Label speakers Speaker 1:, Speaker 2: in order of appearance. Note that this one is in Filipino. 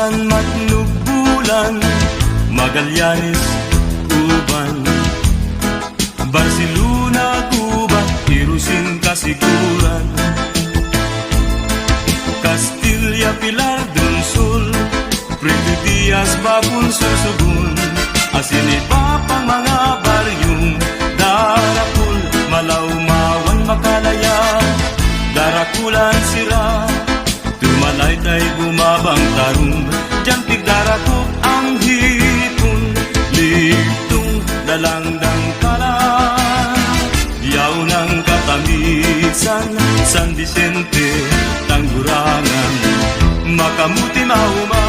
Speaker 1: San Matnugbulan, Magallanes, Uban, Barcelona, Cuba, Irusin, Kasiguran, Castilla, Pilar del Sol, Prieto Diaz, Babun, Sursugun, Asinipa pang mga baryong Darakul, Malaumawan, Makalaya, Darakulan, Sira, Tumalaytay, Bumabang, Tarong, Jampig, Darakuk, ang hipon, Ligtong, Dalangdang, Kala, Yaw ng Katamisan, San Vicente, Tanggurangan, Makamuti, Mahuma,